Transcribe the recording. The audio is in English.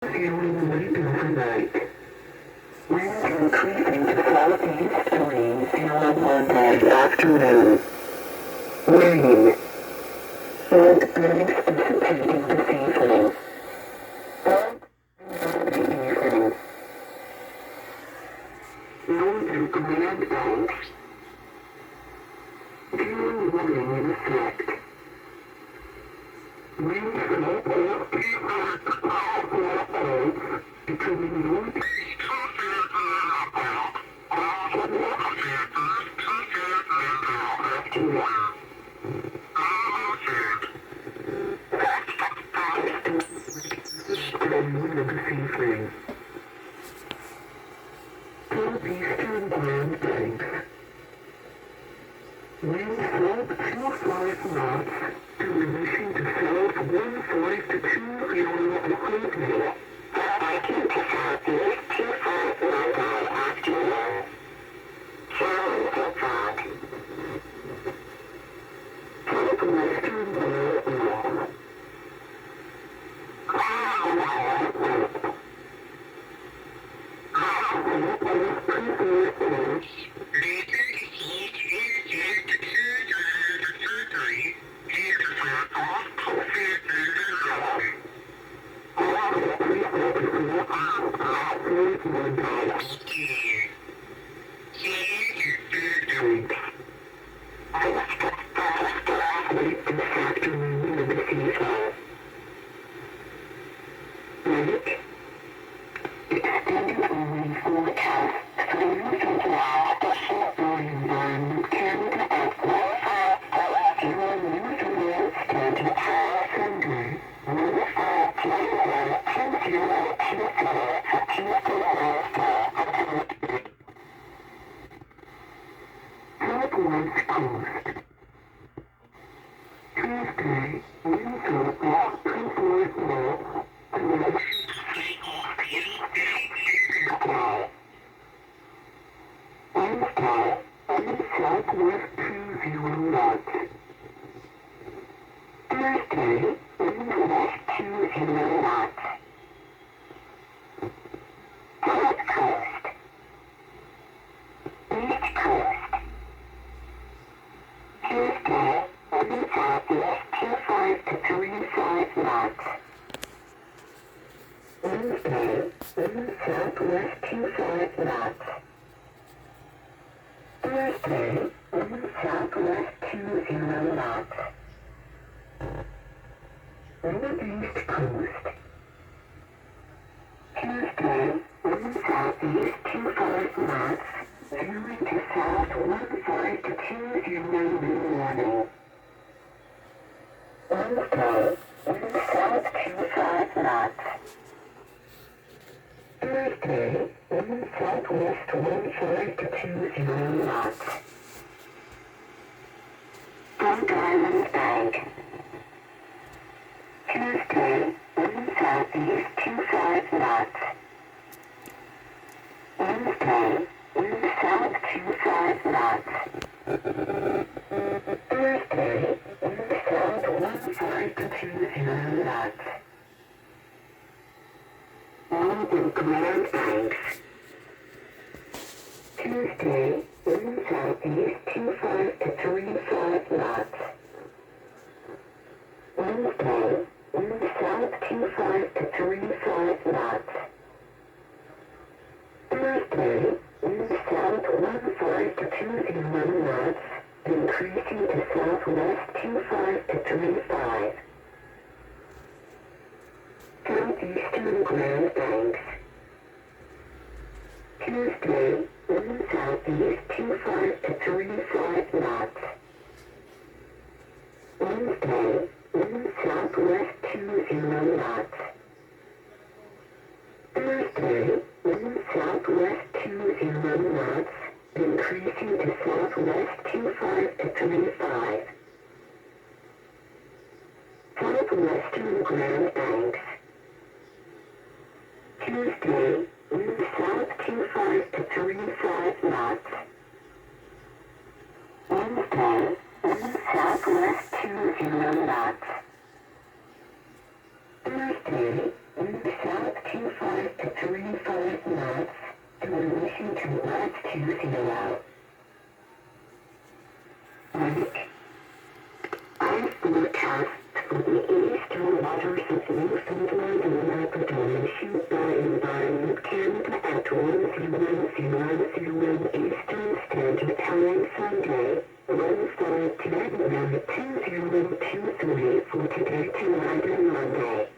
Feeling late overnight. Winds increasing to southeast 3 on Monday afternoon. Rain. And then anticipating this evening. Evening. Northern Grand Banks. Feeling warming in effect. Winds slope becoming northeast. Southeastern Grand Banks. Wind slope 25 knots, diminishing to south 15 to 2 in Oakland. Biking to southeast 25 Monday afternoon. Challenge to fog. Southwestern blow east. Southwest coast. Tuesday, winds are off 24 knots, Wednesday, wind southwest 20 knots. Thursday, wind west 20 knots. South coast. East coast. Tuesday, wind southeast 25 to 35 knots. Wednesday, wind southwest 25 knots. Thursday, wind southwest 20 knots. Northeast coast. Tuesday, wind southeast 25 knots, veering to south 15 to 2 in the morning. Wednesday, wind south 25 knots. Thursday, wind southwest 15 to 20 knots. Front Island Bank. Tuesday, wind southeast 25 knots. Wednesday, wind south 25 knots. Thursday, wind south 15 to 20 knots. Northern Grand Banks. Tuesday, wind southeast 25 to 35 knots. Wednesday, wind south 25 to 35 knots. Thursday, wind south 15 to 20 knots, increasing to southwest 25 to 35. Southeastern Grand Banks. Tuesday, wind southeast 25 to 35 knots. Wednesday, wind southwest 20 knots. Thursday, wind southwest 20 knots, increasing to southwest 25 to 35. Southwestern Grand Banks. Tuesday, wind south 25 to 35 knots. Wednesday, wind southwest 20 knots. Thursday, wind south 25 120. I forecast for the eastern waters of Newfoundland and Labrador issued by Environment Canada at 10:00 Eastern Standard Time Sunday, Wednesday, 10:2023 for today to Monday.